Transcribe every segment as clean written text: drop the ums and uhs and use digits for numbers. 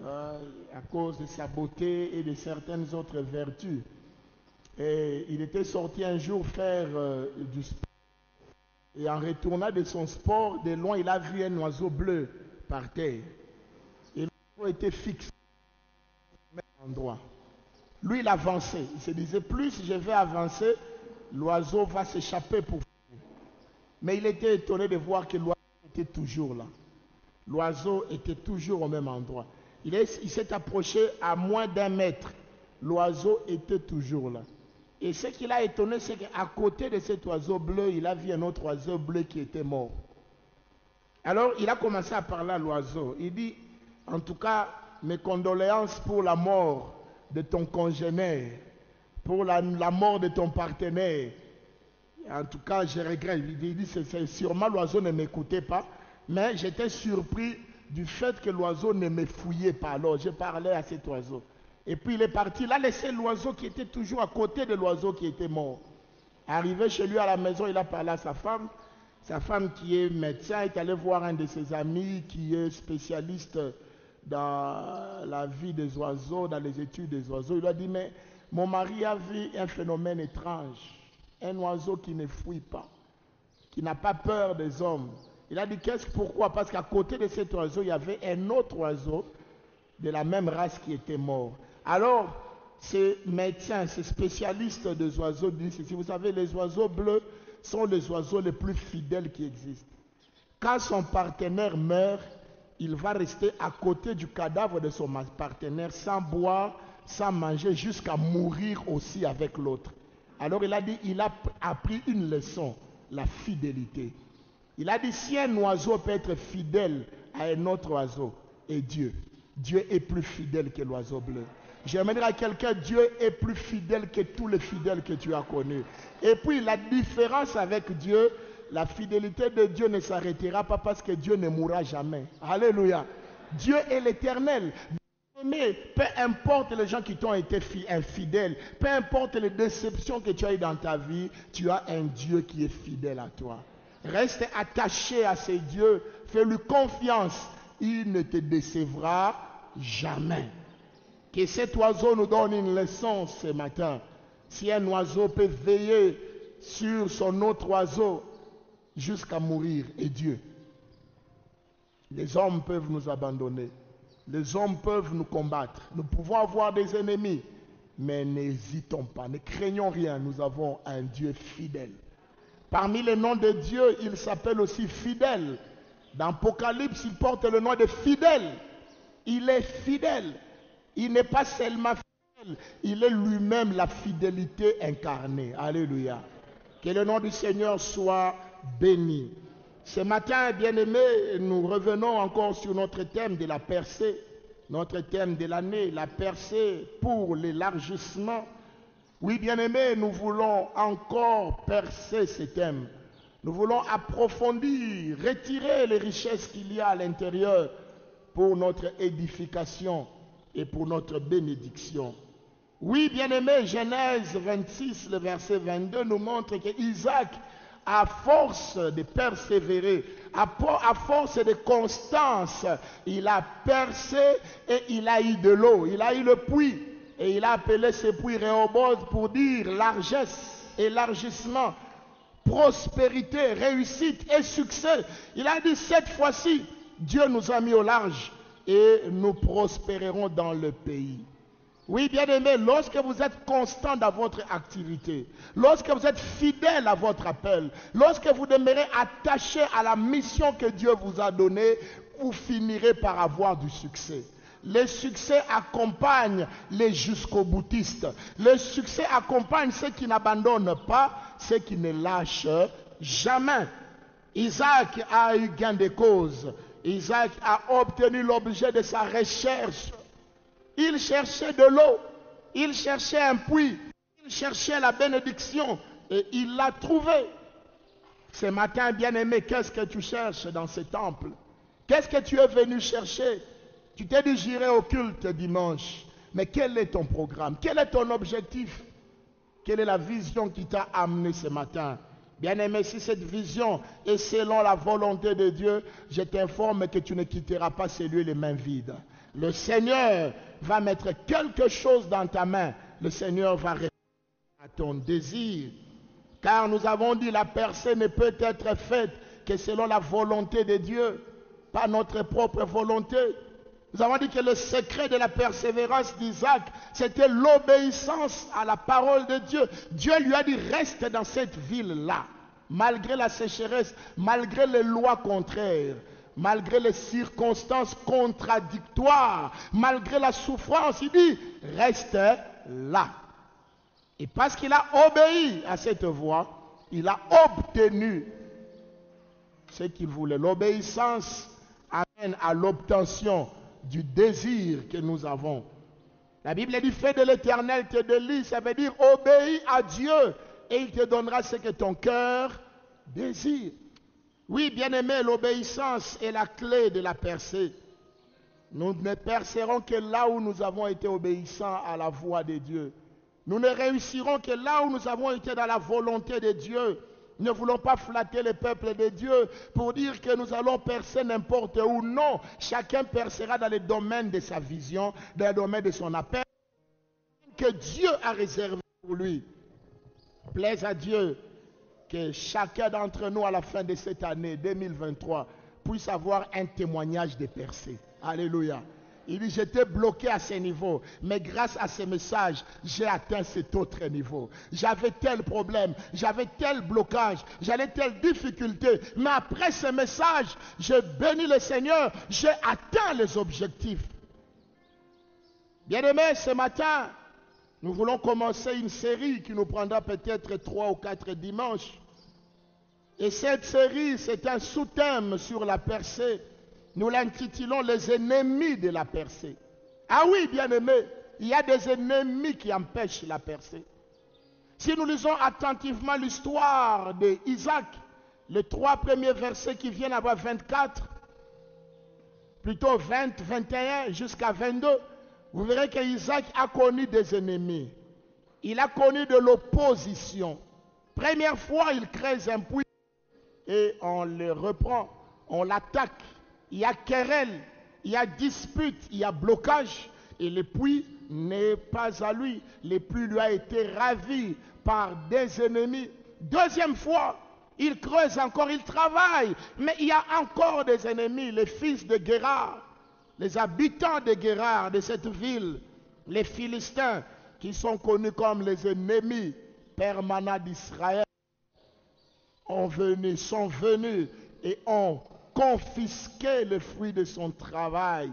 à cause de sa beauté et de certaines autres vertus. Et il était sorti un jour faire du sport. Et en retournant de son sport, de loin, il a vu un oiseau bleu par terre. Et l'oiseau était fixé au même endroit. Lui, il avançait. Il se disait, plus je vais avancer, l'oiseau va s'échapper pour finir. Mais il était étonné de voir que l'oiseau était toujours là. L'oiseau était toujours au même endroit. Il s'est approché à moins d'1 mètre. L'oiseau était toujours là. Et ce qui l'a étonné, c'est qu'à côté de cet oiseau bleu, il a vu un autre oiseau bleu qui était mort. Alors, il a commencé à parler à l'oiseau. Il dit, en tout cas, mes condoléances pour la mort de ton congénère, pour la mort de ton partenaire. En tout cas, je regrette. Il dit, sûrement l'oiseau ne m'écoutait pas, mais j'étais surpris du fait que l'oiseau ne me fouillait pas. Alors, je parlais à cet oiseau. Et puis il est parti, il a laissé l'oiseau qui était toujours à côté de l'oiseau qui était mort. Arrivé chez lui à la maison, il a parlé à sa femme. Sa femme qui est médecin est allée voir un de ses amis qui est spécialiste dans la vie des oiseaux, dans les études des oiseaux. Il lui a dit, mais mon mari a vu un phénomène étrange. Un oiseau qui ne fouille pas, qui n'a pas peur des hommes. Il a dit, pourquoi? Parce qu'à côté de cet oiseau, il y avait un autre oiseau de la même race qui était mort. Alors, ces médecins, ces spécialistes des oiseaux disent ceci. Vous savez, les oiseaux bleus sont les oiseaux les plus fidèles qui existent. Quand son partenaire meurt, il va rester à côté du cadavre de son partenaire sans boire, sans manger, jusqu'à mourir aussi avec l'autre. Alors il a dit, il a appris une leçon, la fidélité. Il a dit, si un oiseau peut être fidèle à un autre oiseau, et Dieu est plus fidèle que l'oiseau bleu. J'aimerais dire à quelqu'un, Dieu est plus fidèle que tous les fidèles que tu as connus. Et puis la différence avec Dieu, la fidélité de Dieu ne s'arrêtera pas parce que Dieu ne mourra jamais. Alléluia. Dieu est l'éternel. Mais peu importe les gens qui t'ont été infidèles, peu importe les déceptions que tu as eues dans ta vie, tu as un Dieu qui est fidèle à toi. Reste attaché à ce Dieu, fais-lui confiance. Il ne te décevra jamais. Que cet oiseau nous donne une leçon ce matin. Si un oiseau peut veiller sur son autre oiseau jusqu'à mourir, et Dieu. Les hommes peuvent nous abandonner. Les hommes peuvent nous combattre. Nous pouvons avoir des ennemis. Mais n'hésitons pas, ne craignons rien. Nous avons un Dieu fidèle. Parmi les noms de Dieu, il s'appelle aussi fidèle. Dans Apocalypse, il porte le nom de fidèle. Il est fidèle. Il n'est pas seulement fidèle, il est lui-même la fidélité incarnée. Alléluia. Que le nom du Seigneur soit béni. Ce matin, bien-aimés, nous revenons encore sur notre thème de la percée, notre thème de l'année, la percée pour l'élargissement. Oui, bien-aimés, nous voulons encore percer ce thème. Nous voulons approfondir, retirer les richesses qu'il y a à l'intérieur pour notre édification et pour notre bénédiction. Oui, bien-aimés, Genèse 26, le verset 22 nous montre que Isaac, à force de persévérer, à force de constance, il a percé et il a eu de l'eau. Il a eu le puits et il a appelé ce puits Rehoboth pour dire largesse, élargissement, prospérité, réussite et succès. Il a dit cette fois-ci, Dieu nous a mis au large et nous prospérerons dans le pays. Oui, bien-aimés, lorsque vous êtes constant dans votre activité, lorsque vous êtes fidèle à votre appel, lorsque vous demeurez attaché à la mission que Dieu vous a donnée, vous finirez par avoir du succès. Le succès accompagne les jusqu'au-boutistes. Le succès accompagne ceux qui n'abandonnent pas, ceux qui ne lâchent jamais. Isaac a eu gain de cause. Isaac a obtenu l'objet de sa recherche. Il cherchait de l'eau, il cherchait un puits, il cherchait la bénédiction et il l'a trouvé. Ce matin, bien-aimé, qu'est-ce que tu cherches dans ce temple? Qu'est-ce que tu es venu chercher? Tu t'es dit j'irai au culte dimanche, mais quel est ton programme? Quel est ton objectif? Quelle est la vision qui t'a amené ce matin? Bien-aimé, si cette vision est selon la volonté de Dieu, je t'informe que tu ne quitteras pas ces lieux les mains vides. Le Seigneur va mettre quelque chose dans ta main. Le Seigneur va répondre à ton désir. Car nous avons dit, la percée ne peut être faite que selon la volonté de Dieu, pas notre propre volonté. Nous avons dit que le secret de la persévérance d'Isaac, c'était l'obéissance à la parole de Dieu. Dieu lui a dit, reste dans cette ville-là, malgré la sécheresse, malgré les lois contraires, malgré les circonstances contradictoires, malgré la souffrance. Il dit, reste là. Et parce qu'il a obéi à cette voix, il a obtenu ce qu'il voulait. L'obéissance amène à l'obtention du désir que nous avons. La Bible dit, fais de l'Éternel tes délices. Ça veut dire, obéis à Dieu et il te donnera ce que ton cœur désire. Oui, bien-aimé, l'obéissance est la clé de la percée. Nous ne percerons que là où nous avons été obéissants à la voix de Dieu. Nous ne réussirons que là où nous avons été dans la volonté de Dieu. Nous ne voulons pas flatter le peuple de Dieu pour dire que nous allons percer n'importe où. Non, chacun percera dans le domaine de sa vision, dans le domaine de son appel, que Dieu a réservé pour lui. Plaise à Dieu que chacun d'entre nous à la fin de cette année 2023 puisse avoir un témoignage de percée. Alléluia. Il dit, j'étais bloqué à ce niveau, mais grâce à ces messages, j'ai atteint cet autre niveau. J'avais tel problème, j'avais tel blocage, j'avais telle difficulté, mais après ces messages, j'ai béni le Seigneur, j'ai atteint les objectifs. Bien-aimés, ce matin, nous voulons commencer une série qui nous prendra peut-être 3 ou 4 dimanches. Et cette série, c'est un sous-thème sur la percée. Nous l'intitulons les ennemis de la percée. Ah oui, bien-aimés, il y a des ennemis qui empêchent la percée. Si nous lisons attentivement l'histoire d'Isaac, les 3 premiers versets qui viennent avant 24, plutôt 20, 21 jusqu'à 22, vous verrez qu'Isaac a connu des ennemis. Il a connu de l'opposition. Première fois, il creuse un puits et on le reprend, on l'attaque. Il y a querelle, il y a dispute, il y a blocage. Et le puits n'est pas à lui. Le puits lui a été ravi par des ennemis. Deuxième fois, il creuse encore, il travaille. Mais il y a encore des ennemis, les fils de Guérard, les habitants de Guérard, de cette ville, les Philistins, qui sont connus comme les ennemis permanents d'Israël, sont venus et ont confisqué le fruit de son travail.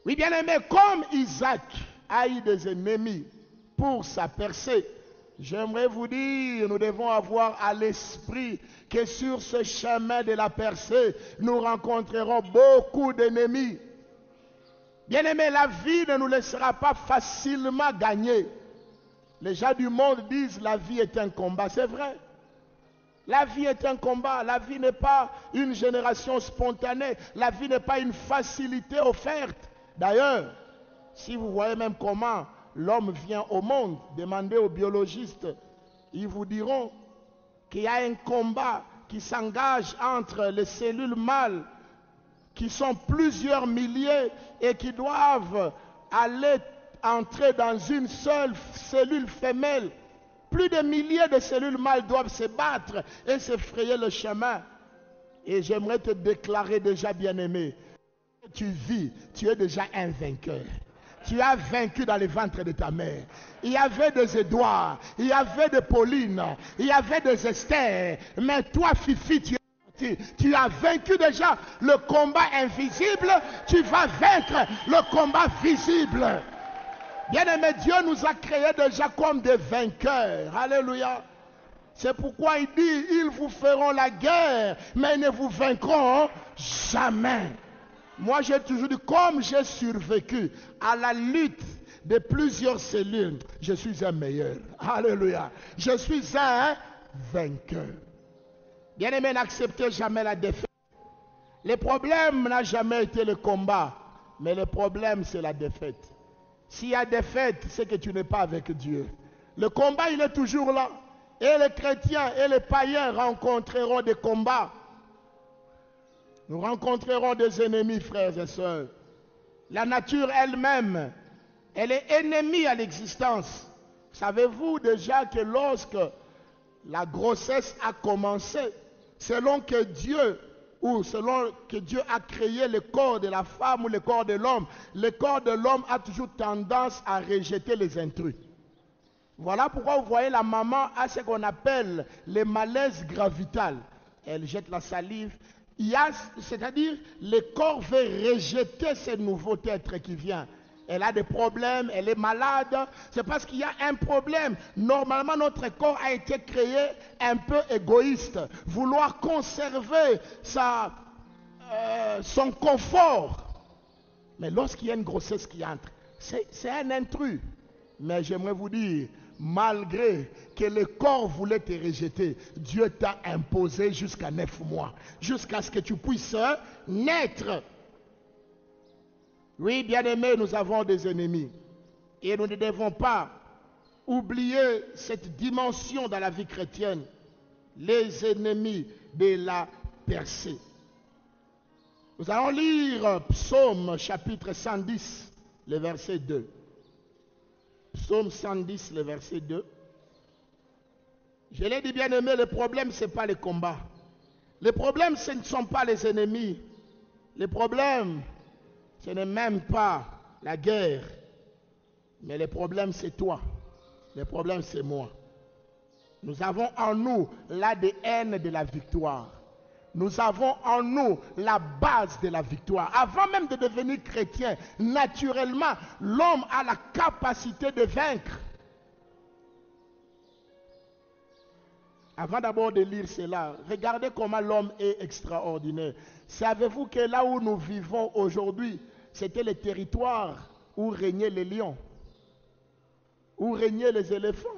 Oui, bien aimé, comme Isaac a eu des ennemis pour sa percée, j'aimerais vous dire, nous devons avoir à l'esprit que sur ce chemin de la percée, nous rencontrerons beaucoup d'ennemis. Bien aimé, la vie ne nous laissera pas facilement gagner. Les gens du monde disent la vie est un combat, c'est vrai. La vie est un combat, la vie n'est pas une génération spontanée, la vie n'est pas une facilité offerte. D'ailleurs, si vous voyez même comment l'homme vient au monde, demandez aux biologistes, ils vous diront qu'il y a un combat qui s'engage entre les cellules mâles, qui sont plusieurs milliers et qui doivent aller entrer dans une seule cellule femelle. Plus de milliers de cellules mâles doivent se battre et se frayer le chemin. Et j'aimerais te déclarer déjà, bien-aimé, tu vis, tu es déjà un vainqueur. Tu as vaincu dans le ventre de ta mère. Il y avait des Édouard, il y avait des Pauline, il y avait des Esther. Mais toi, Fifi, tu as vaincu déjà le combat invisible. Tu vas vaincre le combat visible. Bien-aimé, Dieu nous a créés déjà comme des vainqueurs. Alléluia. C'est pourquoi il dit, ils vous feront la guerre, mais ils ne vous vaincront jamais. Moi, j'ai toujours dit, comme j'ai survécu à la lutte de plusieurs cellules, je suis un meilleur. Alléluia. Je suis un vainqueur. Bien-aimé, n'acceptez jamais la défaite. Le problème n'a jamais été le combat, mais le problème, c'est la défaite. S'il y a défaite, c'est que tu n'es pas avec Dieu. Le combat, il est toujours là. Et les chrétiens et les païens rencontreront des combats. Nous rencontrerons des ennemis, frères et sœurs. La nature elle-même, elle est ennemie à l'existence. Savez-vous déjà que lorsque la grossesse a commencé, selon que Dieu a créé le corps de la femme ou le corps de l'homme a toujours tendance à rejeter les intrus. Voilà pourquoi vous voyez la maman a ce qu'on appelle le malaise gravital. Elle jette la salive. C'est-à-dire, le corps veut rejeter ce nouveau être qui vient. Elle a des problèmes, elle est malade. C'est parce qu'il y a un problème. Normalement, notre corps a été créé un peu égoïste. Vouloir conserver son confort. Mais lorsqu'il y a une grossesse qui entre, c'est un intrus. Mais j'aimerais vous dire, malgré que le corps voulait te rejeter, Dieu t'a imposé jusqu'à 9 mois, jusqu'à ce que tu puisses naître. Oui, bien-aimés, nous avons des ennemis. Et nous ne devons pas oublier cette dimension dans la vie chrétienne. Les ennemis de la percée. Nous allons lire Psaume chapitre 110, le verset 2. Psaume 110, le verset 2. Je l'ai dit, bien-aimé, le problème, ce n'est pas le combat. Le problème, ce ne sont pas les ennemis. Le problème, ce n'est même pas la guerre. Mais le problème, c'est toi. Le problème, c'est moi. Nous avons en nous l'ADN de la victoire. Nous avons en nous la base de la victoire. Avant même de devenir chrétien, naturellement, l'homme a la capacité de vaincre. Avant d'abord de lire cela, regardez comment l'homme est extraordinaire. Savez-vous que là où nous vivons aujourd'hui, c'était le territoire où régnaient les lions, où régnaient les éléphants,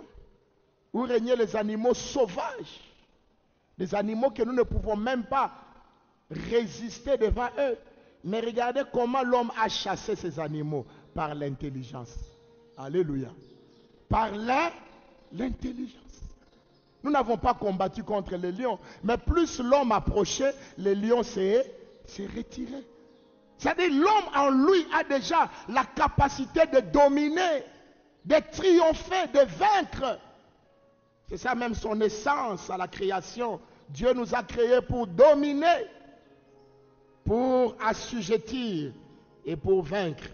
où régnaient les animaux sauvages. Des animaux que nous ne pouvons même pas résister devant eux. Mais regardez comment l'homme a chassé ces animaux par l'intelligence. Alléluia. Par l'intelligence. Nous n'avons pas combattu contre les lions, mais plus l'homme approchait, les lions s'est retiré. C'est-à-dire l'homme en lui a déjà la capacité de dominer, de triompher, de vaincre. C'est ça même son essence à la création. Dieu nous a créés pour dominer, pour assujettir et pour vaincre.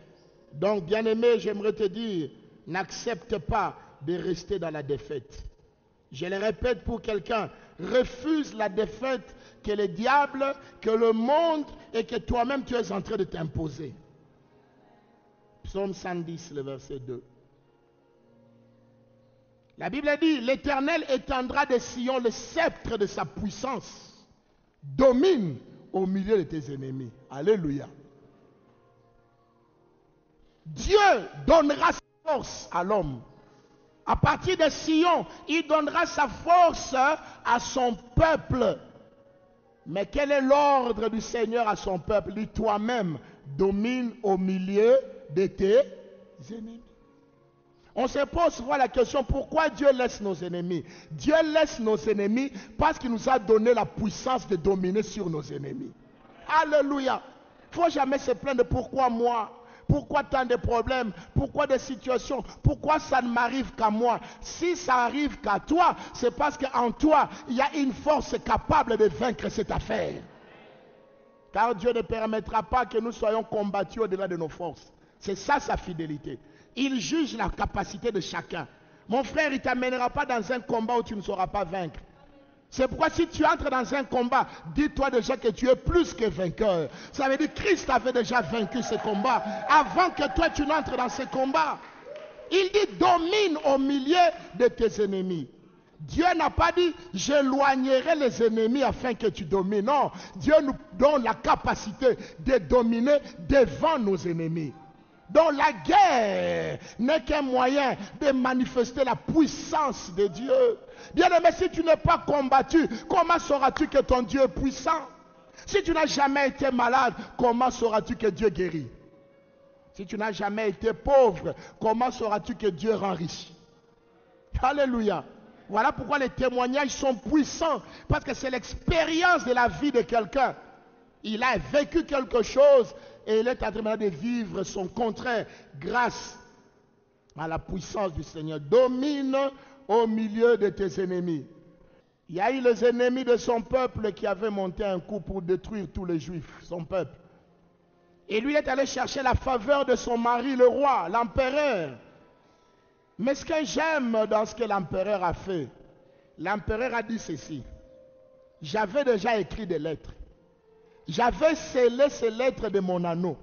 Donc, bien-aimé, j'aimerais te dire, n'accepte pas de rester dans la défaite. Je le répète pour quelqu'un, refuse la défaite que le diable, que le monde et que toi-même tu es en train de t'imposer. Psaume 110, le verset 2. La Bible dit, l'Éternel étendra de Sion le sceptre de sa puissance. Domine au milieu de tes ennemis. Alléluia. Dieu donnera sa force à l'homme. À partir de Sion, il donnera sa force à son peuple. Mais quel est l'ordre du Seigneur à son peuple? Lui, toi-même, domine au milieu de tes ennemis. On se pose souvent la question, pourquoi Dieu laisse nos ennemis? Dieu laisse nos ennemis parce qu'il nous a donné la puissance de dominer sur nos ennemis. Alléluia. Il ne faut jamais se plaindre de pourquoi moi, pourquoi tant de problèmes, pourquoi des situations, pourquoi ça ne m'arrive qu'à moi. Si ça arrive qu'à toi, c'est parce qu'en toi, il y a une force capable de vaincre cette affaire. Car Dieu ne permettra pas que nous soyons combattus au-delà de nos forces. C'est ça sa fidélité. Il juge la capacité de chacun. Mon frère, il ne t'amènera pas dans un combat où tu ne sauras pas vaincre. C'est pourquoi si tu entres dans un combat, dis-toi déjà que tu es plus que vainqueur. Ça veut dire que Christ avait déjà vaincu ce combat avant que toi tu n'entres dans ce combat. Il dit domine au milieu de tes ennemis. Dieu n'a pas dit j'éloignerai les ennemis afin que tu domines. Non, Dieu nous donne la capacité de dominer devant nos ennemis. Donc la guerre n'est qu'un moyen de manifester la puissance de Dieu. Bien-aimé, si tu n'es pas combattu, comment sauras-tu que ton Dieu est puissant? Si tu n'as jamais été malade, comment sauras-tu que Dieu guérit? Si tu n'as jamais été pauvre, comment sauras-tu que Dieu rend riche? Alléluia. Voilà pourquoi les témoignages sont puissants, parce que c'est l'expérience de la vie de quelqu'un Il a vécu quelque chose et il est en train de vivre son contraire grâce à la puissance du Seigneur. Domine au milieu de tes ennemis. Il y a eu les ennemis de son peuple qui avaient monté un coup pour détruire tous les Juifs, son peuple. Et lui est allé chercher la faveur de son mari, le roi, l'empereur. Mais ce que j'aime dans ce que l'empereur a fait, l'empereur a dit ceci. J'avais déjà écrit des lettres. J'avais scellé ces lettres de mon anneau.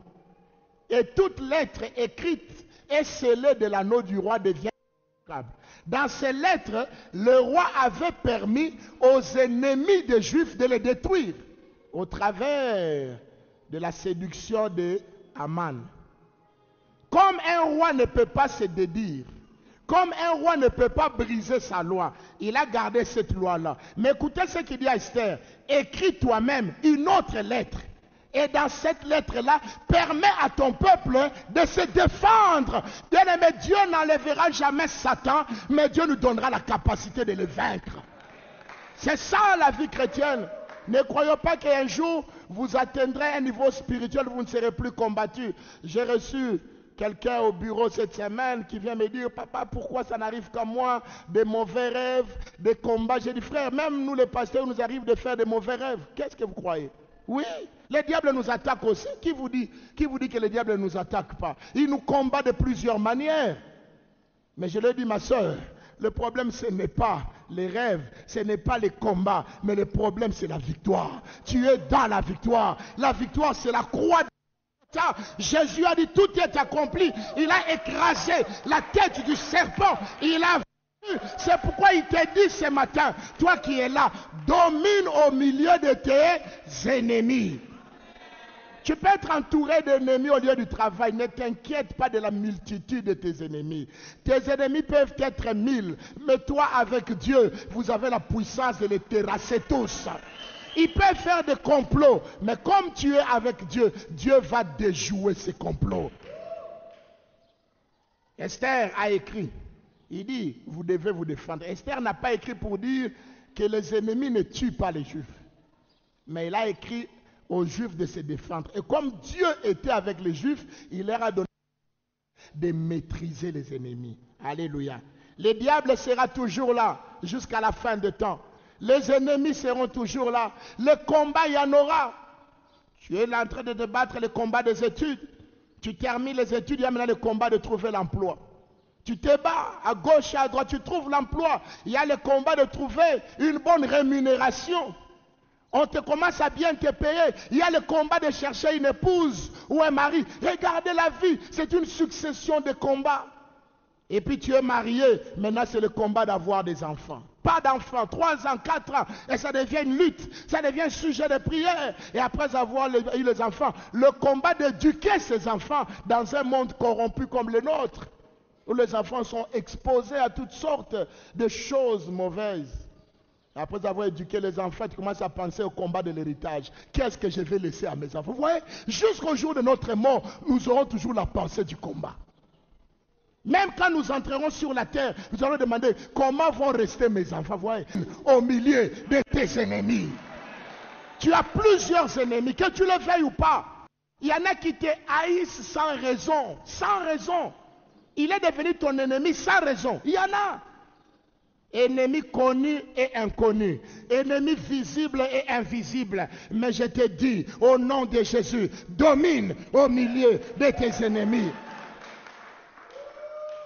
Et toute lettre écrite et scellée de l'anneau du roi devient applicable. Dans ces lettres, le roi avait permis aux ennemis des Juifs de les détruire au travers de la séduction de Aman. Comme un roi ne peut pas se dédire, comme un roi ne peut pas briser sa loi, il a gardé cette loi-là. Mais écoutez ce qu'il dit à Esther. Écris toi-même une autre lettre. Et dans cette lettre-là, permets à ton peuple de se défendre. Bien-aimé, Dieu n'enlèvera jamais Satan, mais Dieu nous donnera la capacité de le vaincre. C'est ça la vie chrétienne. Ne croyez pas qu'un jour, vous atteindrez un niveau spirituel, vous ne serez plus combattu. J'ai reçu quelqu'un au bureau cette semaine qui vient me dire, papa, pourquoi ça n'arrive qu'à moi, des mauvais rêves, des combats. J'ai dit, frère, même nous les pasteurs, nous arrive de faire des mauvais rêves. Qu'est-ce que vous croyez? Oui, le diable nous attaque aussi. Qui vous dit que le diable ne nous attaque pas? Il nous combat de plusieurs manières. Mais je le dis, ma soeur, le problème ce n'est pas les rêves, ce n'est pas les combats, mais le problème c'est la victoire. Tu es dans la victoire. La victoire c'est la croix. Jésus a dit tout est accompli. Il a écrasé la tête du serpent. Il a vu. C'est pourquoi il t'a dit ce matin, toi qui es là, domine au milieu de tes ennemis. Tu peux être entouré d'ennemis au lieu du travail. Ne t'inquiète pas de la multitude de tes ennemis. Tes ennemis peuvent être 1000, mais toi avec Dieu, vous avez la puissance de les terrasser tous. Ils peuvent faire des complots, mais comme tu es avec Dieu, Dieu va déjouer ces complots. Esther a écrit, il dit, vous devez vous défendre. Esther n'a pas écrit pour dire que les ennemis ne tuent pas les Juifs, mais il a écrit aux Juifs de se défendre. Et comme Dieu était avec les Juifs, il leur a donné de maîtriser les ennemis. Alléluia. Le diable sera toujours là jusqu'à la fin des temps. Les ennemis seront toujours là. Le combat, il y en aura. Tu es en train de débattre le combat des études. Tu termines les études, il y a maintenant le combat de trouver l'emploi. Tu te bats à gauche et à droite, tu trouves l'emploi. Il y a le combat de trouver une bonne rémunération. On te commence à bien te payer. Il y a le combat de chercher une épouse ou un mari. Regardez la vie, c'est une succession de combats. Et puis tu es marié, maintenant c'est le combat d'avoir des enfants. Pas d'enfants, 3 ans, 4 ans, et ça devient une lutte, ça devient un sujet de prière. Et après avoir eu les enfants, le combat d'éduquer ces enfants dans un monde corrompu comme le nôtre, où les enfants sont exposés à toutes sortes de choses mauvaises. Après avoir éduqué les enfants, tu commences à penser au combat de l'héritage. Qu'est-ce que je vais laisser à mes enfants? Vous voyez, jusqu'au jour de notre mort, nous aurons toujours la pensée du combat. Même quand nous entrerons sur la terre, nous allons demander comment vont rester mes enfants. Vous voyez, au milieu de tes ennemis. Tu as plusieurs ennemis, que tu le veuilles ou pas. Il y en a qui te haïssent sans raison. Sans raison. Il est devenu ton ennemi sans raison. Il y en a. Ennemis connus et inconnus, ennemis visibles et invisibles. Mais je te dis, au nom de Jésus, domine au milieu de tes ennemis.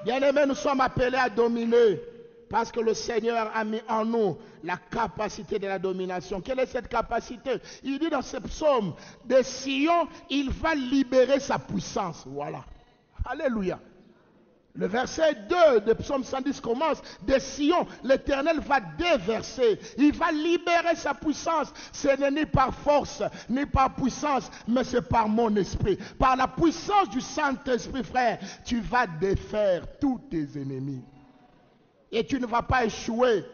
Bien-aimés, nous sommes appelés à dominer parce que le Seigneur a mis en nous la capacité de la domination. Quelle est cette capacité? Il dit dans ce psaume, de Sion, il va libérer sa puissance. Voilà. Alléluia. Le verset 2 de Psaume 110 commence. De Sion, l'Éternel va déverser. Il va libérer sa puissance. Ce n'est ni par force, ni par puissance, mais c'est par mon esprit. Par la puissance du Saint-Esprit, frère, tu vas défaire tous tes ennemis. Et tu ne vas pas échouer.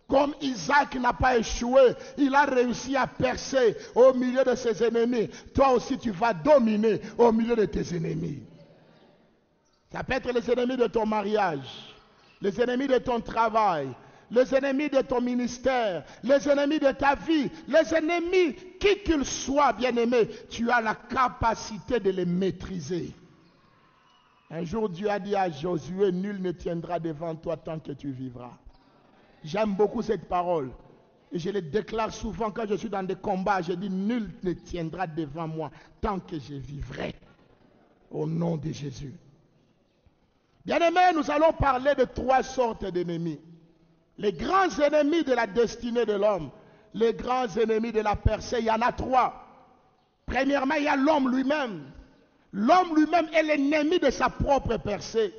Comme Isaac n'a pas échoué, il a réussi à percer au milieu de ses ennemis. Toi aussi, tu vas dominer au milieu de tes ennemis. Ça peut être les ennemis de ton mariage, les ennemis de ton travail, les ennemis de ton ministère, les ennemis de ta vie, les ennemis, qui qu'ils soient, bien-aimés, tu as la capacité de les maîtriser. Un jour, Dieu a dit à Josué, nul ne tiendra devant toi tant que tu vivras. J'aime beaucoup cette parole. Et je le déclare souvent quand je suis dans des combats. Je dis, nul ne tiendra devant moi tant que je vivrai. Au nom de Jésus. Bien-aimés, nous allons parler de 3 sortes d'ennemis. Les grands ennemis de la destinée de l'homme. Les grands ennemis de la percée, il y en a 3. Premièrement, il y a l'homme lui-même. L'homme lui-même est l'ennemi de sa propre percée.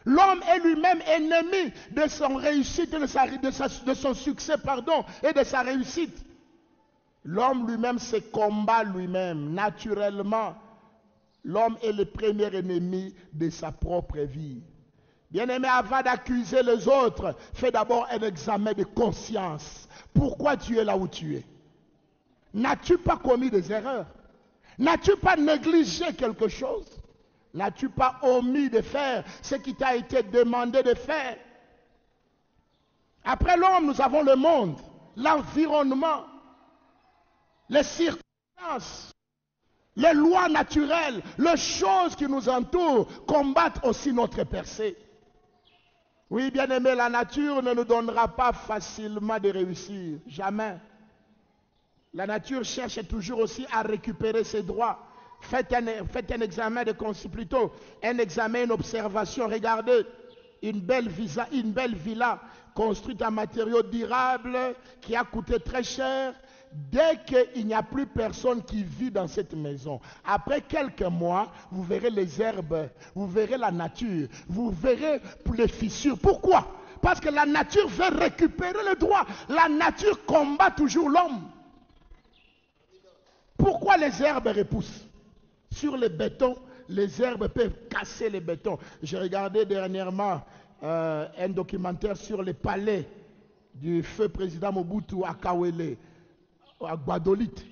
L'homme est lui-même ennemi de son réussite, de son succès, et de sa réussite. L'homme lui-même se combat lui-même. Naturellement, l'homme est le premier ennemi de sa propre vie. Bien-aimé, avant d'accuser les autres, fais d'abord un examen de conscience. Pourquoi tu es là où tu es? N'as-tu pas commis des erreurs? N'as-tu pas négligé quelque chose? N'as-tu pas omis de faire ce qui t'a été demandé de faire? Après l'homme, nous avons le monde, l'environnement, les circonstances, les lois naturelles, les choses qui nous entourent combattent aussi notre percée. Oui, bien-aimé, la nature ne nous donnera pas facilement de réussir. Jamais. La nature cherche toujours aussi à récupérer ses droits. Faites un examen de conscience, plutôt un examen, une observation. Regardez, une belle villa construite en matériaux durables qui a coûté très cher. Dès qu'il n'y a plus personne qui vit dans cette maison, après quelques mois, vous verrez les herbes, vous verrez la nature, vous verrez les fissures. Pourquoi? Parce que la nature veut récupérer le droit. La nature combat toujours l'homme. Pourquoi les herbes repoussent? Sur le béton, les herbes peuvent casser le béton. J'ai regardé dernièrement un documentaire sur les palais du feu président Mobutu à Kawele, à Guadolite.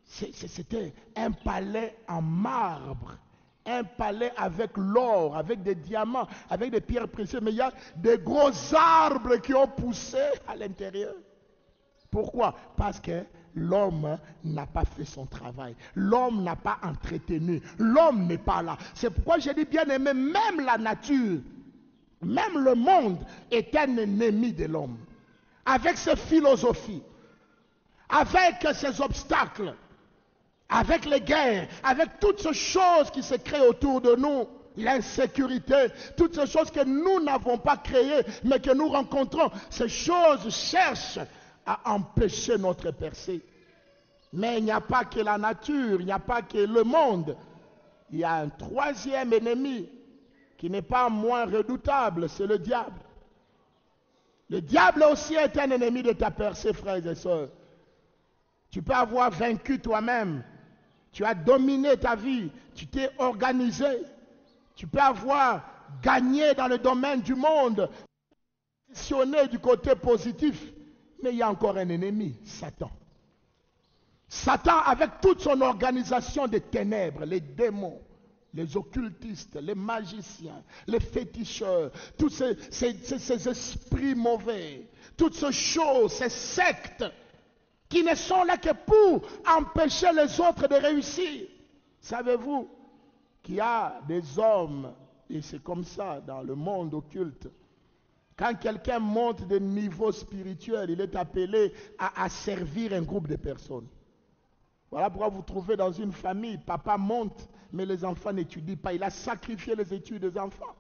C'était un palais en marbre, un palais avec l'or, avec des diamants, avec des pierres précieuses, mais il y a des gros arbres qui ont poussé à l'intérieur. Pourquoi? Parce que l'homme n'a pas fait son travail. L'homme n'a pas entretenu. L'homme n'est pas là. C'est pourquoi j'ai dit, bien aimé, même la nature, même le monde est un ennemi de l'homme. Avec ses philosophies, avec ses obstacles, avec les guerres, avec toutes ces choses qui se créent autour de nous, l'insécurité, toutes ces choses que nous n'avons pas créées, mais que nous rencontrons, ces choses cherchent à empêcher notre percée. Mais il n'y a pas que la nature, il n'y a pas que le monde. Il y a un 3e ennemi qui n'est pas moins redoutable, c'est le diable. Le diable aussi est un ennemi de ta percée, frères et sœurs. Tu peux avoir vaincu toi-même. Tu as dominé ta vie. Tu t'es organisé. Tu peux avoir gagné dans le domaine du monde. Positionné du côté positif. Mais il y a encore un ennemi, Satan. Satan, avec toute son organisation de ténèbres, les démons, les occultistes, les magiciens, les féticheurs, tous ces esprits mauvais, toutes ces choses, ces sectes qui ne sont là que pour empêcher les autres de réussir. Savez-vous qu'il y a des hommes, et c'est comme ça dans le monde occulte, quand quelqu'un monte de niveau spirituel, il est appelé à servir un groupe de personnes. Voilà pourquoi vous trouvez dans une famille, papa monte, mais les enfants n'étudient pas. Il a sacrifié les études des enfants.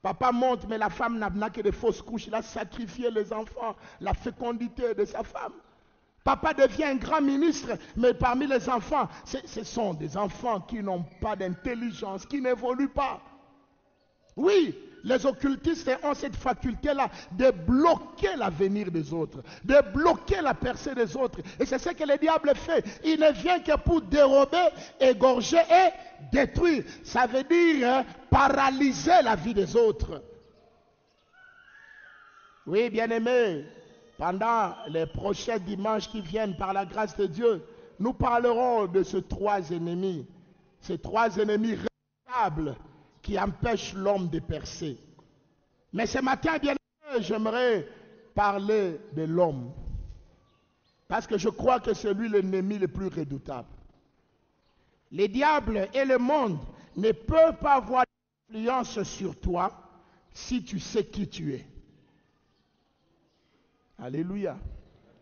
Papa monte, mais la femme n'a que des fausses couches. Il a sacrifié les enfants, la fécondité de sa femme. Papa devient un grand ministre, mais parmi les enfants, ce sont des enfants qui n'ont pas d'intelligence, qui n'évoluent pas. Oui, les occultistes ont cette faculté-là de bloquer l'avenir des autres, de bloquer la percée des autres. Et c'est ce que le diable fait. Il ne vient que pour dérober, égorger et détruire. Ça veut dire paralyser la vie des autres. Oui, bien-aimés, pendant les prochains dimanches qui viennent, par la grâce de Dieu, nous parlerons de ces 3 ennemis. Ces 3 ennemis redoutables qui empêche l'homme de percer. Mais ce matin, bien, j'aimerais parler de l'homme. Parce que je crois que c'est lui l'ennemi le plus redoutable. Les diables et le monde ne peuvent pas avoir d'influence sur toi si tu sais qui tu es. Alléluia.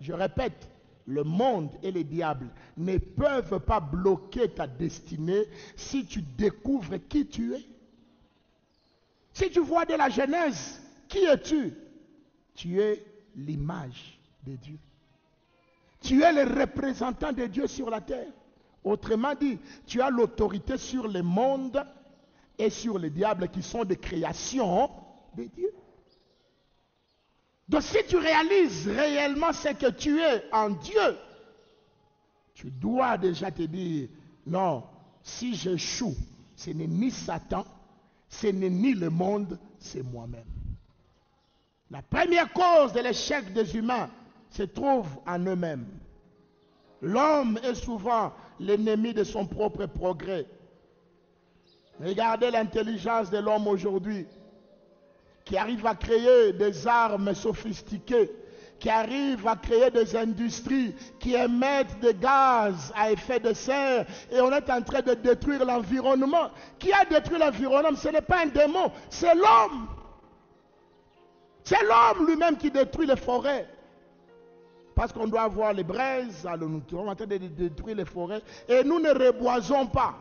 Je répète, le monde et les diables ne peuvent pas bloquer ta destinée si tu découvres qui tu es. Si tu vois de la Genèse, qui es-tu? Tu es l'image de Dieu. Tu es le représentant de Dieu sur la terre. Autrement dit, tu as l'autorité sur le monde et sur les diables qui sont des créations de Dieu. Donc si tu réalises réellement ce que tu es en Dieu, tu dois déjà te dire, non, si j'échoue, ce n'est ni Satan, ce n'est ni le monde, c'est moi-même. La première cause de l'échec des humains se trouve en eux-mêmes. L'homme est souvent l'ennemi de son propre progrès. Regardez l'intelligence de l'homme aujourd'hui, qui arrive à créer des armes sophistiquées, qui arrive à créer des industries qui émettent des gaz à effet de serre, et on est en train de détruire l'environnement. Qui a détruit l'environnement? Ce n'est pas un démon, c'est l'homme. C'est l'homme lui-même qui détruit les forêts. Parce qu'on doit avoir les braises, alors nous sommes en train de détruire les forêts, et nous ne reboisons pas.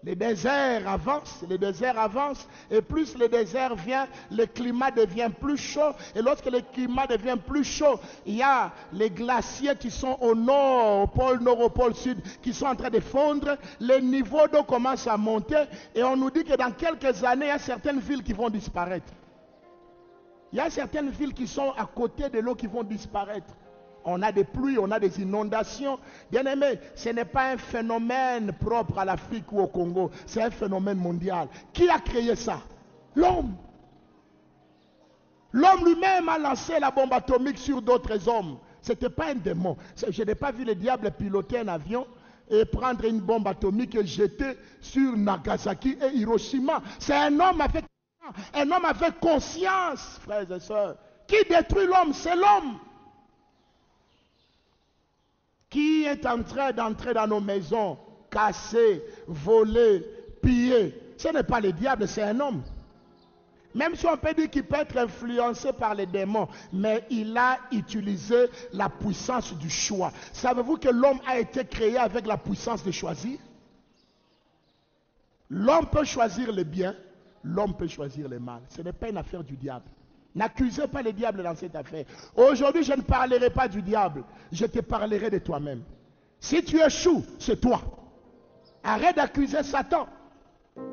Les déserts avancent, et plus le désert vient, le climat devient plus chaud, et lorsque le climat devient plus chaud, il y a les glaciers qui sont au nord, au pôle nord, au pôle sud, qui sont en train de fondre, les niveaux d'eau commencent à monter, et on nous dit que dans quelques années, il y a certaines villes qui vont disparaître. Il y a certaines villes qui sont à côté de l'eau qui vont disparaître. On a des pluies, on a des inondations. Bien aimé, ce n'est pas un phénomène propre à l'Afrique ou au Congo. C'est un phénomène mondial. Qui a créé ça? L'homme. L'homme lui-même a lancé la bombe atomique sur d'autres hommes. Ce n'était pas un démon. Je n'ai pas vu le diable piloter un avion et prendre une bombe atomique et jeter sur Nagasaki et Hiroshima. C'est un homme avec conscience, frères et sœurs. Qui détruit l'homme? C'est l'homme. Qui est en train d'entrer dans nos maisons, casser, voler, piller? Ce n'est pas le diable, c'est un homme. Même si on peut dire qu'il peut être influencé par les démons, mais il a utilisé la puissance du choix. Savez-vous que l'homme a été créé avec la puissance de choisir? L'homme peut choisir le bien, l'homme peut choisir le mal. Ce n'est pas une affaire du diable. N'accusez pas le diable dans cette affaire. Aujourd'hui, je ne parlerai pas du diable. Je te parlerai de toi-même. Si tu échoues, c'est toi. Arrête d'accuser Satan.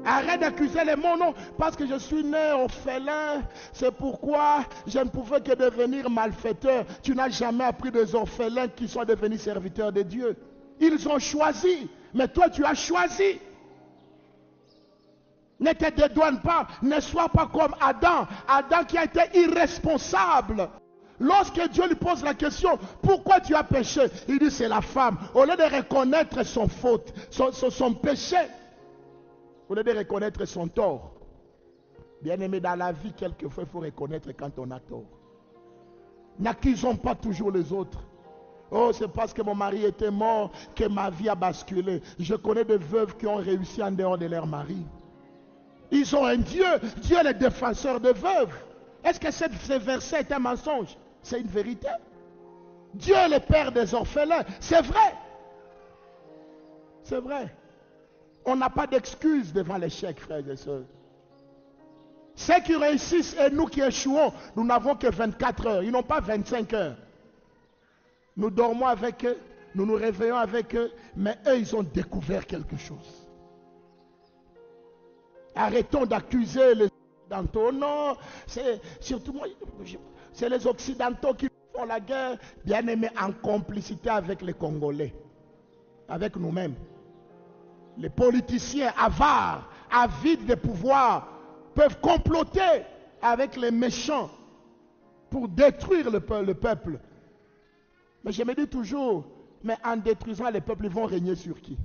Arrête d'accuser les mots, non. Parce que je suis né orphelin, c'est pourquoi je ne pouvais que devenir malfaiteur. Tu n'as jamais appris des orphelins qui sont devenus serviteurs de Dieu. Ils ont choisi, mais toi tu as choisi. Ne te dédouane pas, ne sois pas comme Adam. Adam qui a été irresponsable. Lorsque Dieu lui pose la question, pourquoi tu as péché? Il dit c'est la femme. Au lieu de reconnaître son faute, son péché, au lieu de reconnaître son tort. Bien aimé, dans la vie, quelquefois, il faut reconnaître quand on a tort. N'accusons pas toujours les autres. Oh, c'est parce que mon mari était mort que ma vie a basculé. Je connais des veuves qui ont réussi en dehors de leur mari. Ils ont un Dieu. Dieu est le défenseur des veuves. Est-ce que ce verset est un mensonge? C'est une vérité. Dieu est le père des orphelins. C'est vrai. C'est vrai. On n'a pas d'excuse devant l'échec, frères et sœurs. Ceux qui réussissent et nous qui échouons, nous n'avons que 24 heures. Ils n'ont pas 25 heures. Nous dormons avec eux, nous nous réveillons avec eux, mais eux, ils ont découvert quelque chose. Arrêtons d'accuser les Occidentaux. Non, c'est surtout moi, c'est les Occidentaux qui font la guerre, bien aimés, en complicité avec les Congolais, avec nous-mêmes. Les politiciens avares, avides de pouvoir, peuvent comploter avec les méchants pour détruire le peuple. Mais je me dis toujours, mais en détruisant les peuples, ils vont régner sur qui?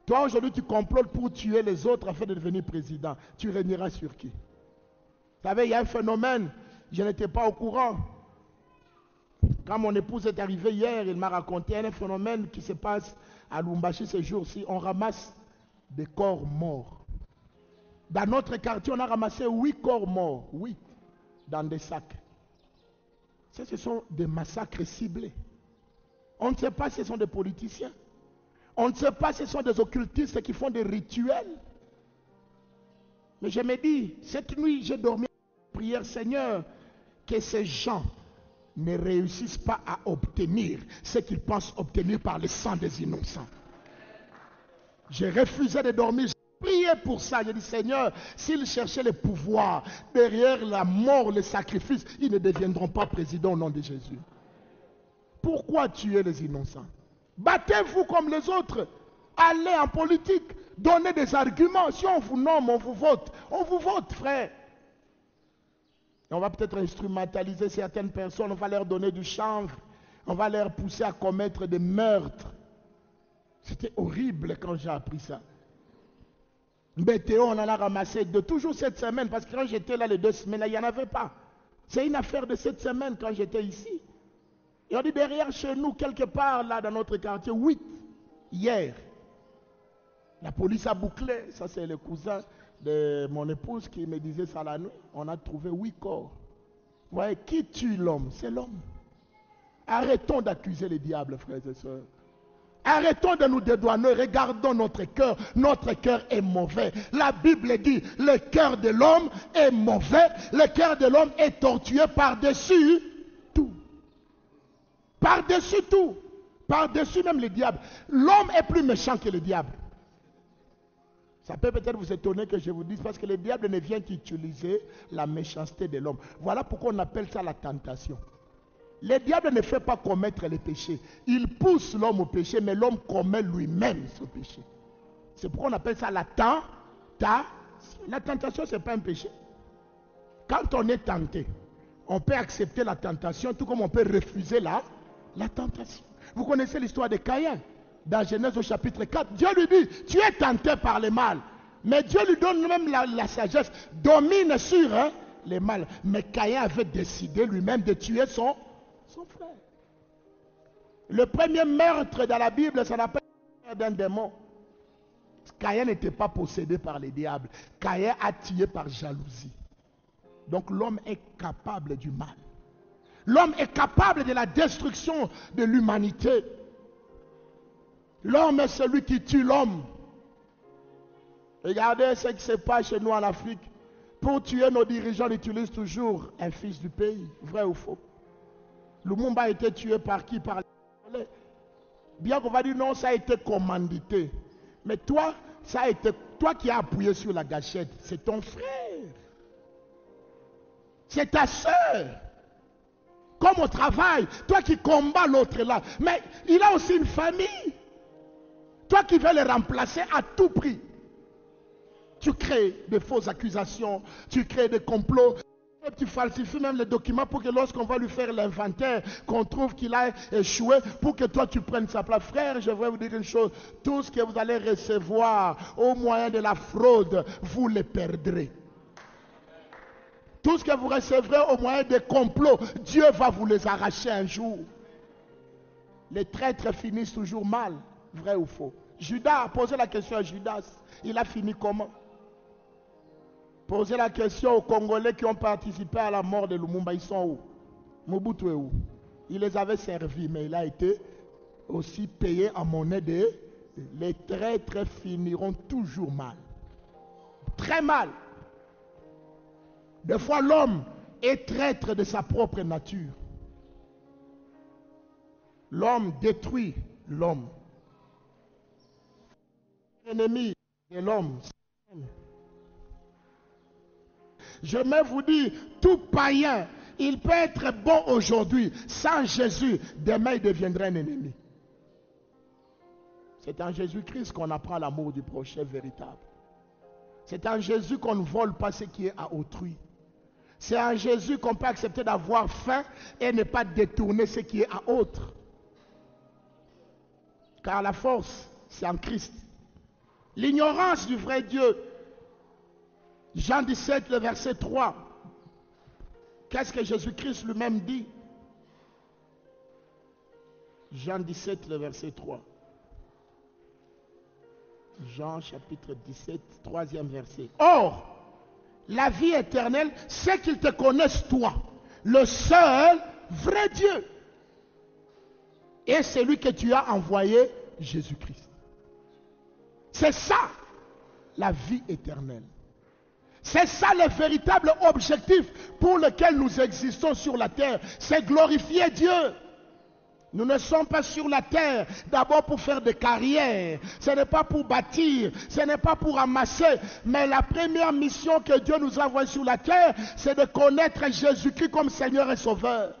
Toi, aujourd'hui, tu complotes pour tuer les autres afin de devenir président. Tu régneras sur qui? Vous savez, il y a un phénomène Je n'étais pas au courant. Quand mon épouse est arrivée hier, il m'a raconté un phénomène qui se passe à Lubumbashi ces jours-ci. On ramasse des corps morts. Dans notre quartier, on a ramassé 8 corps morts. 8 dans des sacs. Ce sont des massacres ciblés. On ne sait pas si ce sont des politiciens. On ne sait pas si ce sont des occultistes qui font des rituels. Mais je me dis, cette nuit, j'ai dormi en prière, Seigneur, que ces gens ne réussissent pas à obtenir ce qu'ils pensent obtenir par le sang des innocents. J'ai refusé de dormir. J'ai prié pour ça. J'ai dit, Seigneur, s'ils cherchaient le pouvoir derrière la mort, le sacrifice, ils ne deviendront pas présidents au nom de Jésus. Pourquoi tuer les innocents? Battez-vous comme les autres. Allez en politique. Donnez des arguments. Si on vous nomme, on vous vote. On vous vote, frère. Et on va peut-être instrumentaliser certaines personnes. On va leur donner du chanvre. On va leur pousser à commettre des meurtres. C'était horrible quand j'ai appris ça. BTO, on en a ramassé de toujours cette semaine. Parce que quand j'étais là les 2 semaines, là, il n'y en avait pas. C'est une affaire de cette semaine quand j'étais ici. Et on dit derrière chez nous, quelque part là dans notre quartier, 8 hier. La police a bouclé. Ça c'est le cousin de mon épouse qui me disait ça la nuit. On a trouvé 8 corps. Vous voyez, qui tue l'homme? C'est l'homme. Arrêtons d'accuser les diables, frères et sœurs. Arrêtons de nous dédouaner. Regardons notre cœur. Notre cœur est mauvais. La Bible dit, le cœur de l'homme est mauvais. Le cœur de l'homme est tortueux par-dessus tout. Par-dessus tout. Par-dessus même le diable. L'homme est plus méchant que le diable. Ça peut peut-être vous étonner que je vous dise, parce que le diable ne vient qu'utiliser la méchanceté de l'homme. Voilà pourquoi on appelle ça la tentation. Le diable ne fait pas commettre les péchés. Il pousse l'homme au péché, mais l'homme commet lui-même ce péché. C'est pourquoi on appelle ça la tentation. La tentation, ce n'est pas un péché. Quand on est tenté, on peut accepter la tentation, tout comme on peut refuser la tentation. Vous connaissez l'histoire de Caïn. Dans Genèse au chapitre 4, Dieu lui dit, tu es tenté par le mal. Mais Dieu lui donne même la sagesse, domine sur le mal. Mais Caïn avait décidé lui-même de tuer son frère. Le premier meurtre dans la Bible, ça n'a pas été d'un démon. Caïn n'était pas possédé par les diables. Caïn a tué par jalousie. Donc l'homme est capable du mal. L'homme est capable de la destruction de l'humanité. L'homme est celui qui tue l'homme. Regardez ce qui se passe chez nous en Afrique. Pour tuer nos dirigeants, on utilise toujours un fils du pays. Vrai ou faux? Lumumba a été tué par qui? Par les... Bien qu'on va dire non, ça a été commandité. Mais toi, ça a été toi qui as appuyé sur la gâchette. C'est ton frère. C'est ta soeur. Comme au travail, toi qui combats l'autre là. Mais il a aussi une famille. Toi qui veux le remplacer à tout prix. Tu crées des fausses accusations, tu crées des complots, tu falsifies même les documents pour que lorsqu'on va lui faire l'inventaire, qu'on trouve qu'il a échoué, pour que toi tu prennes sa place. Frère, je vais vous dire une chose, tout ce que vous allez recevoir au moyen de la fraude, vous le perdrez. Tout ce que vous recevrez au moyen des complots, Dieu va vous les arracher un jour. Les traîtres finissent toujours mal, vrai ou faux? Judas a posé la question à Judas. Il a fini comment? Posez la question aux Congolais qui ont participé à la mort de Lumumba. Ils sont où? Mobutu est où? Il les avait servis, mais il a été aussi payé en monnaie de... Les traîtres finiront toujours mal. Très mal. Des fois, l'homme est traître de sa propre nature. L'homme détruit l'homme. L'ennemi de l'homme. Je vais vous dire, tout païen, il peut être bon aujourd'hui. Sans Jésus, demain il deviendra un ennemi. C'est en Jésus-Christ qu'on apprend l'amour du prochain véritable. C'est en Jésus qu'on ne vole pas ce qui est à autrui. C'est en Jésus qu'on peut accepter d'avoir faim et ne pas détourner ce qui est à autre. Car la force, c'est en Christ. L'ignorance du vrai Dieu. Jean 17, le verset 3. Qu'est-ce que Jésus-Christ lui-même dit? Jean 17, le verset 3. Jean chapitre 17, troisième verset. Or, la vie éternelle, c'est qu'ils te connaissent toi, le seul vrai Dieu, et celui que tu as envoyé, Jésus-Christ. C'est ça, la vie éternelle. C'est ça le véritable objectif pour lequel nous existons sur la terre. C'est glorifier Dieu. Nous ne sommes pas sur la terre d'abord pour faire des carrières. Ce n'est pas pour bâtir, ce n'est pas pour amasser. Mais la première mission que Dieu nous a envoyée sur la terre, c'est de connaître Jésus-Christ comme Seigneur et Sauveur.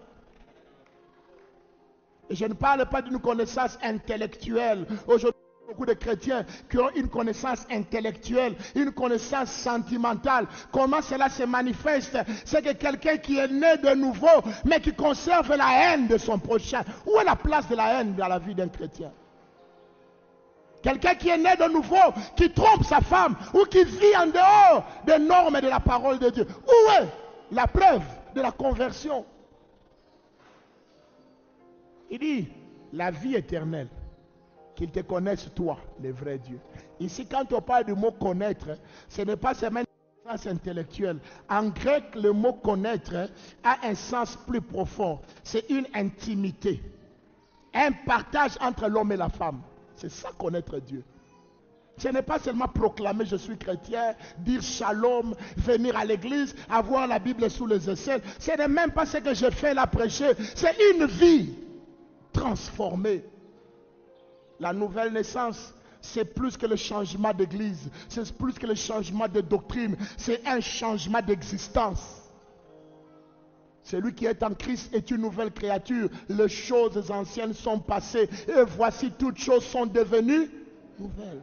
Et je ne parle pas d'une connaissance intellectuelle. Aujourd'hui, beaucoup de chrétiens qui ont une connaissance intellectuelle, une connaissance sentimentale. Comment cela se manifeste? C'est que quelqu'un qui est né de nouveau, mais qui conserve la haine de son prochain. Où est la place de la haine dans la vie d'un chrétien? Quelqu'un qui est né de nouveau, qui trompe sa femme, ou qui vit en dehors des normes de la parole de Dieu. Où est la preuve de la conversion? Il dit, la vie éternelle, qu'ils te connaissent toi, le vrai Dieu. Ici, quand on parle du mot connaître, ce n'est pas seulement un sens intellectuel. En grec, le mot connaître a un sens plus profond. C'est une intimité, un partage entre l'homme et la femme. C'est ça connaître Dieu. Ce n'est pas seulement proclamer je suis chrétien, dire shalom, venir à l'église, avoir la Bible sous les aisselles. Ce n'est même pas ce que je fais là prêcher. C'est une vie transformée. La nouvelle naissance, c'est plus que le changement d'église, c'est plus que le changement de doctrine, c'est un changement d'existence. Celui qui est en Christ est une nouvelle créature. Les choses anciennes sont passées et voici toutes choses sont devenues nouvelles.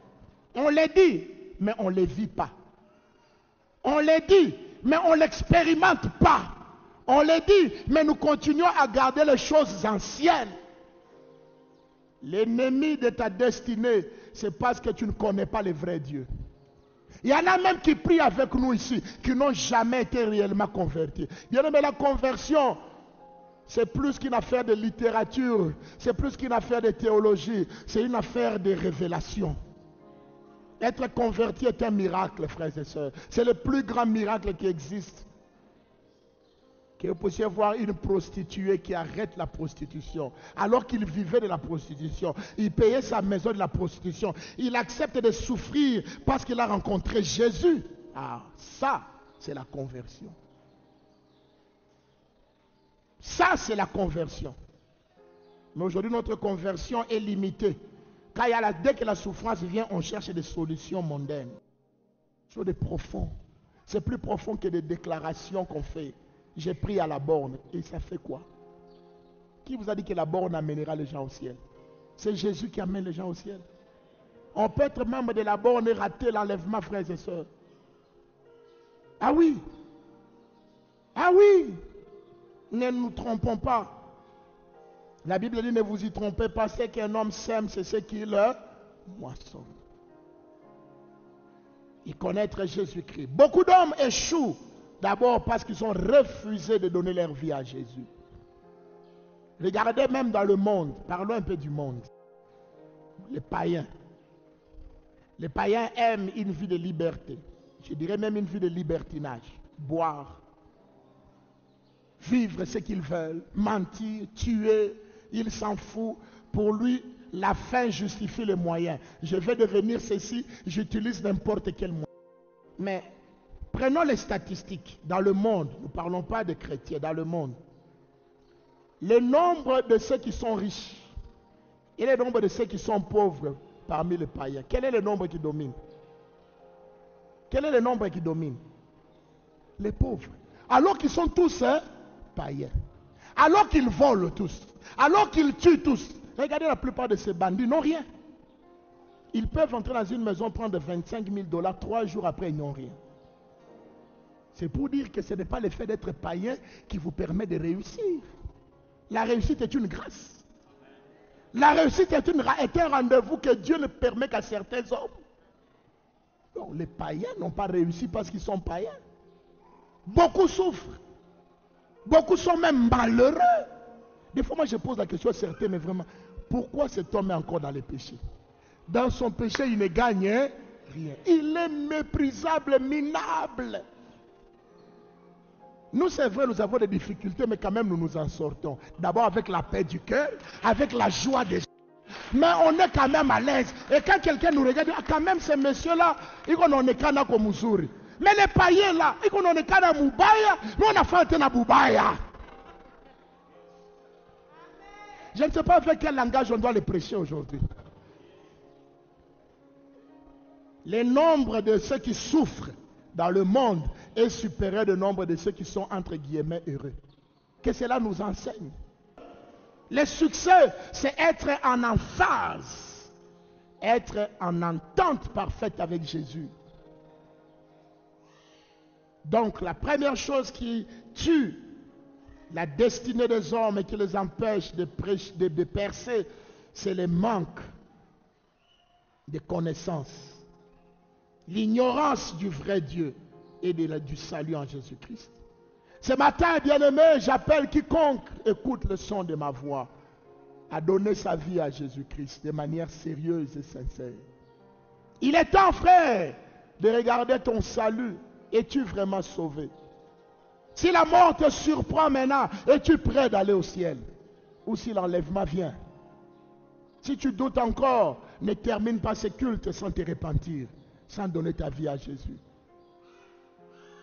On les dit, mais on ne les vit pas. On les dit, mais on ne l'expérimente pas. On les dit, mais nous continuons à garder les choses anciennes. L'ennemi de ta destinée, c'est parce que tu ne connais pas le vrai Dieu. Il y en a même qui prient avec nous ici, qui n'ont jamais été réellement convertis. Bien aimé, la conversion, c'est plus qu'une affaire de littérature, c'est plus qu'une affaire de théologie, c'est une affaire de révélation. Être converti est un miracle, frères et sœurs. C'est le plus grand miracle qui existe. Que vous puissiez voir une prostituée qui arrête la prostitution, alors qu'il vivait de la prostitution. Il payait sa maison de la prostitution. Il accepte de souffrir parce qu'il a rencontré Jésus. Ah, ça, c'est la conversion. Ça, c'est la conversion. Mais aujourd'hui, notre conversion est limitée. Dès que la souffrance vient, on cherche des solutions mondaines. Chose de profond. C'est plus profond que des déclarations qu'on fait. J'ai pris à la borne. Et ça fait quoi? Qui vous a dit que la borne amènera les gens au ciel? C'est Jésus qui amène les gens au ciel. On peut être membre de la borne et rater l'enlèvement, frères et sœurs. Ah oui. Ah oui. Ne nous trompons pas. La Bible dit ne vous y trompez pas. C'est qu'un homme sème, c'est ce qu'il moissonne. Et connaître Jésus-Christ. Beaucoup d'hommes échouent. D'abord parce qu'ils ont refusé de donner leur vie à Jésus. Regardez même dans le monde. Parlons un peu du monde. Les païens. Les païens aiment une vie de liberté. Je dirais même une vie de libertinage. Boire. Vivre ce qu'ils veulent. Mentir, tuer. Ils s'en foutent. Pour lui, la fin justifie les moyens. Je vais devenir ceci, j'utilise n'importe quel moyen. Mais prenons les statistiques. Dans le monde, nous ne parlons pas de chrétiens, dans le monde. Le nombre de ceux qui sont riches et le nombre de ceux qui sont pauvres parmi les païens. Quel est le nombre qui domine? Quel est le nombre qui domine? Les pauvres. Alors qu'ils sont tous païens. Alors qu'ils volent tous. Alors qu'ils tuent tous. Regardez la plupart de ces bandits, n'ont rien. Ils peuvent entrer dans une maison, prendre 25 000 $, 3 jours après, ils n'ont rien. C'est pour dire que ce n'est pas le fait d'être païen qui vous permet de réussir. La réussite est une grâce. La réussite est un rendez-vous que Dieu ne permet qu'à certains hommes. Donc, les païens n'ont pas réussi parce qu'ils sont païens. Beaucoup souffrent. Beaucoup sont même malheureux. Des fois, moi, je pose la question à certains, mais vraiment, pourquoi cet homme est encore dans les péchés? Dans son péché, il ne gagne rien. Il est méprisable, minable. Nous, c'est vrai, nous avons des difficultés, mais quand même, nous nous en sortons. D'abord avec la paix du cœur, avec la joie des gens. Mais on est quand même à l'aise. Et quand quelqu'un nous regarde, ah, quand même, ces messieurs-là, ils n'ont pas comme Muzuri. Mais les païens là, ils n'ont pas Mubaya, nous on a fait un Boubaya. Je ne sais pas avec quel langage on doit les prêcher aujourd'hui. Le nombre de ceux qui souffrent dans le monde est supérieur au nombre de ceux qui sont entre guillemets heureux. Que cela nous enseigne. Le succès, c'est être en emphase, être en entente parfaite avec Jésus. Donc la première chose qui tue la destinée des hommes et qui les empêche de percer, c'est le manque de connaissances. L'ignorance du vrai Dieu et du salut en Jésus-Christ. Ce matin, bien-aimé, j'appelle quiconque écoute le son de ma voix à donner sa vie à Jésus-Christ de manière sérieuse et sincère. Il est temps, frère, de regarder ton salut. Es-tu vraiment sauvé? Si la mort te surprend maintenant, es-tu prêt d'aller au ciel? Ou si l'enlèvement vient? Si tu doutes encore, ne termine pas ce culte sans te repentir, sans donner ta vie à Jésus.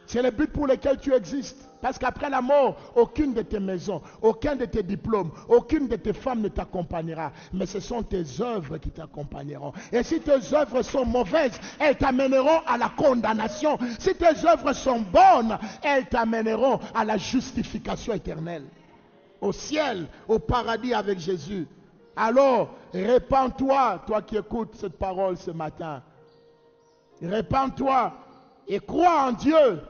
C'est le but pour lequel tu existes. Parce qu'après la mort, aucune de tes maisons, aucun de tes diplômes, aucune de tes femmes ne t'accompagnera. Mais ce sont tes œuvres qui t'accompagneront. Et si tes œuvres sont mauvaises, elles t'amèneront à la condamnation. Si tes œuvres sont bonnes, elles t'amèneront à la justification éternelle. Au ciel, au paradis avec Jésus. Alors, répands-toi, toi qui écoutes cette parole ce matin. Répands-toi et crois en Dieu.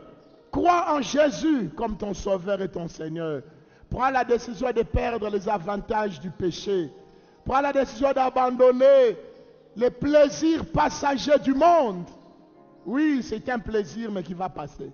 Crois en Jésus comme ton Sauveur et ton Seigneur. Prends la décision de perdre les avantages du péché. Prends la décision d'abandonner les plaisirs passagers du monde. Oui, c'est un plaisir, mais qui va passer.